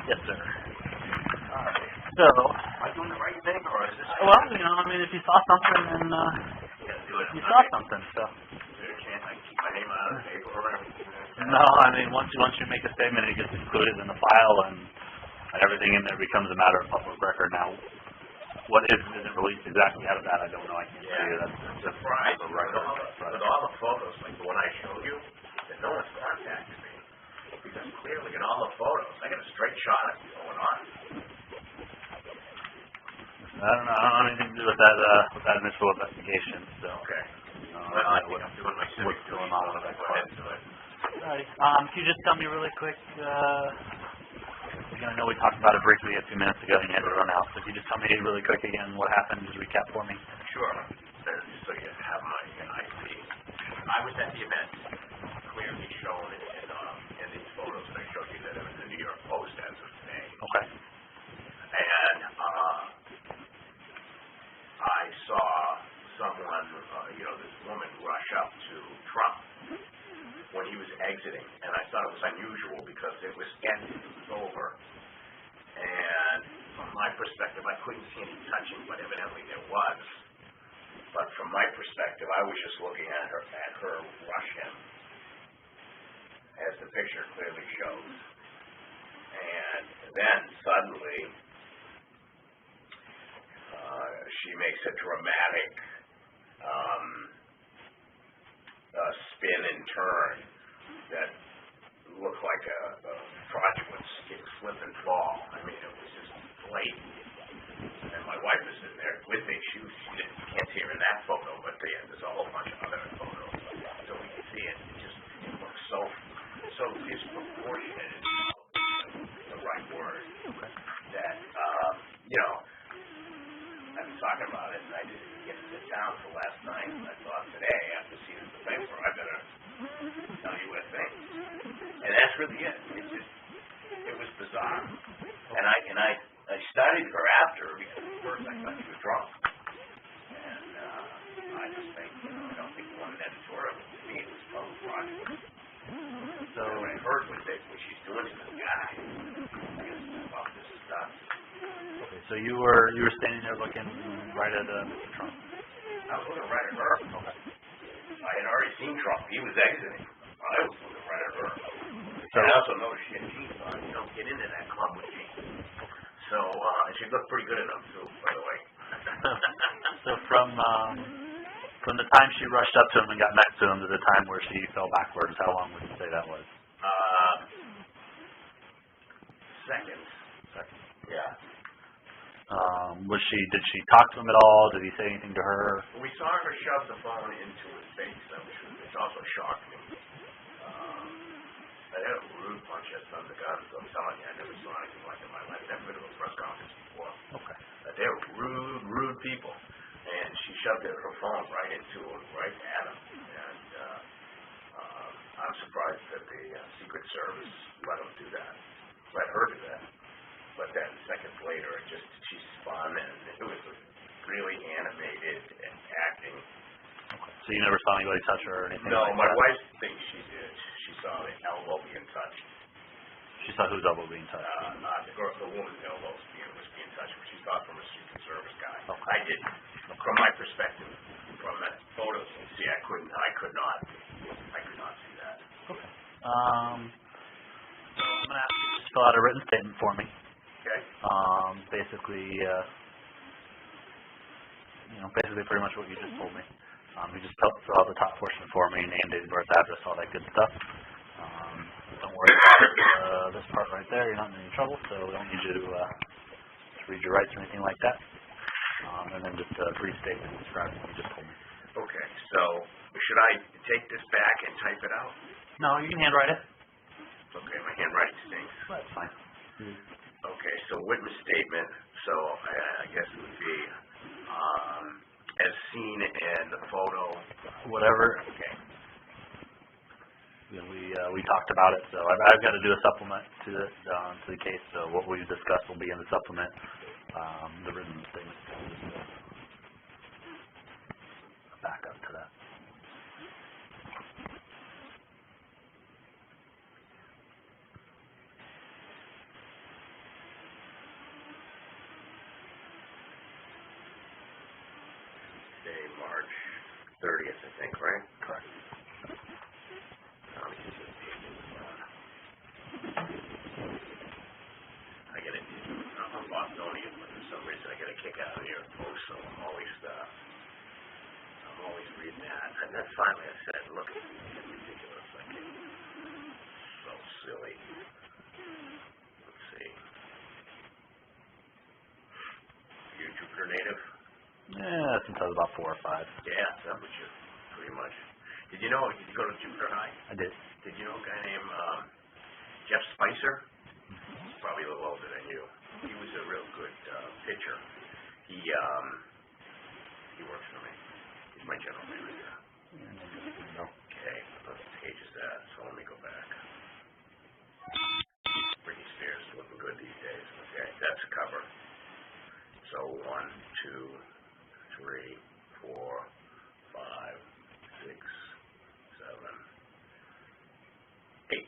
Yes, sir. Alright. So, Am I doing the right thing, or is this... well, if you saw something, then you saw something, so. Is there a chance I can keep my name out of the paper or everything? No, once you make a statement, it gets included in the file, and everything in there becomes a matter of public record. Now, what isn't released exactly out of that, I don't know. I can't tell you. That's just surprised. the record. With all the photos, like the one I showed you, that no one's contacted me. Because clearly in all the photos, I got a straight shot of what's going on. I don't know anything to do with that initial investigation. So. Okay. Well, I think I'm doing my civic what's going on with that Go ahead and do it. Alrighty. Can you just tell me really quick? I know we talked about it briefly a few minutes ago, and you had to run out. So, can you just tell me really quick again what happened? Just recap for me. Sure. So you have my IP. I was at the event, clearly shown in these photos that I showed you that it was the New York Post as of today. Okay. And I saw someone, this woman rush up to Trump when he was exiting, and I thought it was unusual because it was ended, it was over. And from my perspective, I couldn't see any touching, but evidently there was. But from my perspective, I was just looking at her rush him, as the picture clearly shows. And then suddenly, she makes a dramatic spin and turn that looked like a fraudulent slip and fall. I mean, it was just blatant. And my wife was sitting there with me. She can't see her in that photo, but there's a whole bunch of other photos. So we can see it. It looks so disproportionate, is the right word, that, I was talking about it, and I didn't get to sit down till last night. And I thought today, after seeing the paper, I better tell you what I think. And that's really it. It was bizarre. And I studied her after, because at first I thought she was drunk. And I just think, I don't think one editorial to me was probably fraudulent. So when I heard what she's doing to this guy, I guess about this stuff. Okay, so you were standing there looking right at Mr. Trump. I was looking right at her. Okay. I had already seen Trump. He was exiting. I was looking right at her. So I also noticed she had jeans on. You don't get into that club with jeans. So she looked pretty good in them too, by the way. So from the time she rushed up to him and got next to him to the time where she fell backwards, how long would you say that was? Seconds. Yeah. Did she talk to him at all? Did he say anything to her? We saw her shove the phone into his face, which also shocked me. I had a rude punch at some of the guns. I'm telling you, I never saw anything like it in my life. Never been to a press conference before. Okay. They were rude people. And she shoved her phone right into him, right at him. And I'm surprised that the Secret Service let him do that. Let her do that. But then seconds later, she spun, and it was really animated and acting. Okay. So you never saw anybody touch her or anything? No, like my that? wife thinks she did. She saw the elbow being touched. She saw whose elbow being touched? The woman's elbow was being touched, but she saw it from a Secret Service guy. Okay. I didn't. From my perspective, from the photos, see, I could not see that. Okay. I'm going to ask you to fill out a written statement for me. Okay. Basically pretty much what you just told me. You just fill out the top portion for me, name, date of birth, address, all that good stuff. Don't worry about this part right there. You're not in any trouble, so we don't need you to read your rights or anything like that. And then just a brief statement describing what you just told me. Okay, so should I take this back and type it out? No, you can handwrite it. Okay, my handwriting stinks. That's fine. Okay, so witness statement, so I guess it would be as seen in the photo. Whatever. Okay. We talked about it, so I've got to do a supplement to the case. So what we discussed will be in the supplement, the written statement. Back up to that. March 30th, I think, right? Correct. Let me just I get it. I'm a Bostonian, but for some reason I get a kick out of New York Post, so I'm always reading that. And then finally I said, look, it's ridiculous. Like, it's so silly. Let's see. You a Jupiter native? Yeah, since I was about 4 or 5. Yeah, that was you, pretty much. Did you go to Jupiter High? I did. Did you know a guy named Jeff Spicer? He's probably a little older than you. He was a real good pitcher. He works for me. He's my general manager. Okay, what page is that? So let me go back. Britney Spears is looking good these days. Okay, that's a cover. So 1, 2, 3, 4, 5, 6, 7, 8.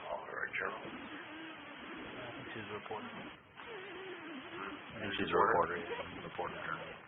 Call her a journal. I think she's a reporter. I think she's a Reporter? reporter journalist.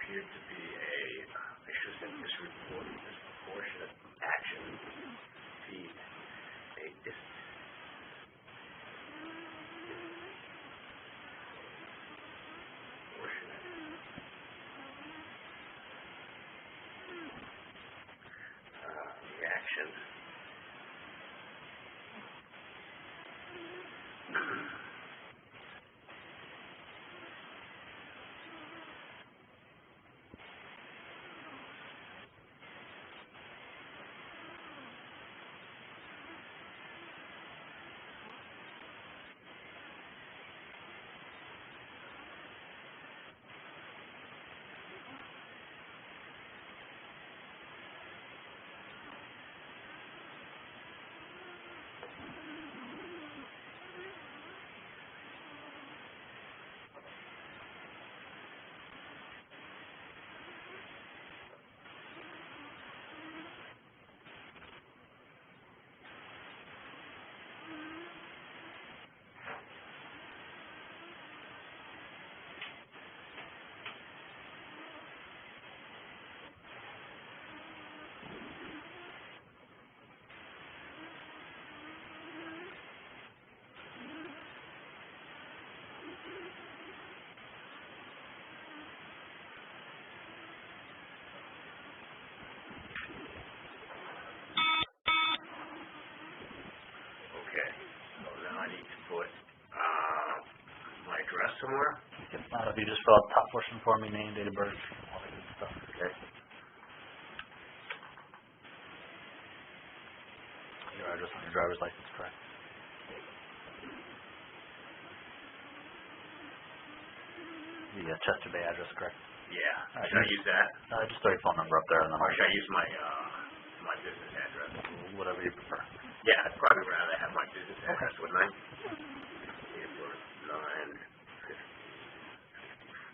Appeared to be I should have said disproportionate action feed. A disproportionate reaction. fill out the top portion for me, name, date of birth, all that good stuff. Okay. Your address on your driver's license, correct? The Chester Bay address, correct? Yeah. All right. Should I use that? Just throw your phone number up there and then Or should I use my business address? whatever you prefer. Yeah, I'd probably rather have my business address, wouldn't I? Date of birth,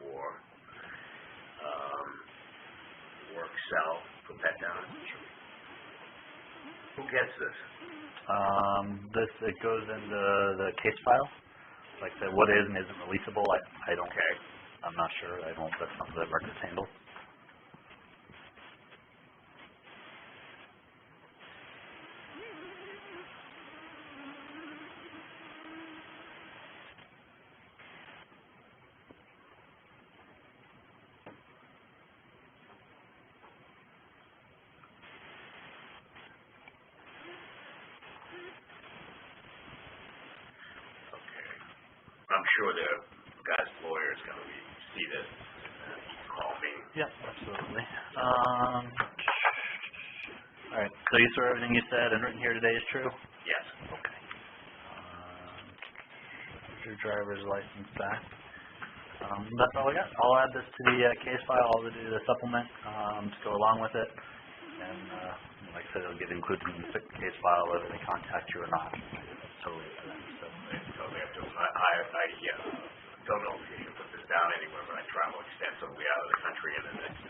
9/54. Work cell, put that down. Who gets this? It goes into the case file. Like I said, what is and isn't releasable, I don't. Okay. I'm not sure. That's something that records handle. Okay. I'm sure the guy's lawyer is going to see this and call me. Yeah, absolutely. All right. So you saw everything you said and written here today is true? Yes. Okay. Your driver's license back. That's all I got. I'll add this to the case file. I'll do the supplement to go along with it. And like I said, it'll get included in the case file whether they contact you or not. It's totally up to them. So. It's totally up to him. I don't know if you can put this down anywhere, but I travel extensively out of the country in the next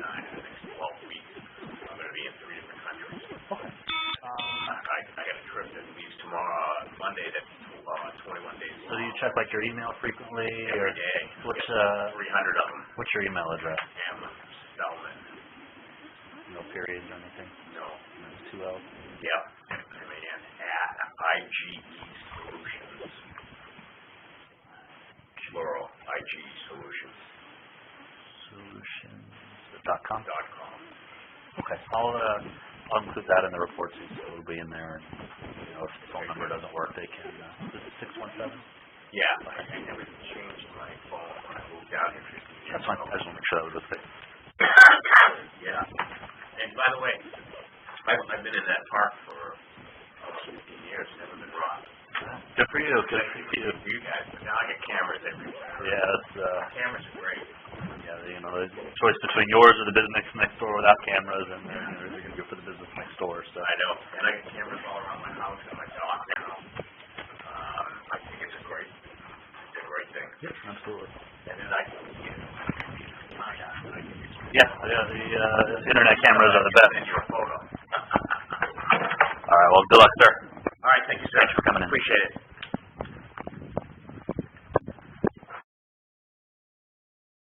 12 weeks. I'm going to be in 3 different countries. Okay. I got a trip that leaves tomorrow, Monday, that's 21 days long. So do you check like your email frequently? Every day. What's 300 of them. What's your email address? M. Spellman. No periods or anything? No. No, 2 L's? Yep. M-A-N at IGE Solutions. Plural. IGE Solutions. Solutions.com? .com. Okay. I'll include that in the report too, so it'll be in there. And if the phone number doesn't work, they can. Is it 617? Yeah, I never changed my phone when I moved down here 15 years That's fine. ago. I just want to make sure that was the thing. Yeah. And by the way, I've been in that park for almost 15 years, never been robbed. Good for you. Good for you. You guys, but now I get cameras everywhere. Yeah, it's, Cameras are great. there's a choice between yours or the business next door without cameras, and they're going to go for the business next door. So I know. And I get cameras all around my house and my dog now. I think it's a great thing. yeah, absolutely. And then I can find out. The internet cameras are the best. Send you a photo. All right. Well, good luck, sir. All right, thank you, sir. Thanks for coming in. Appreciate it.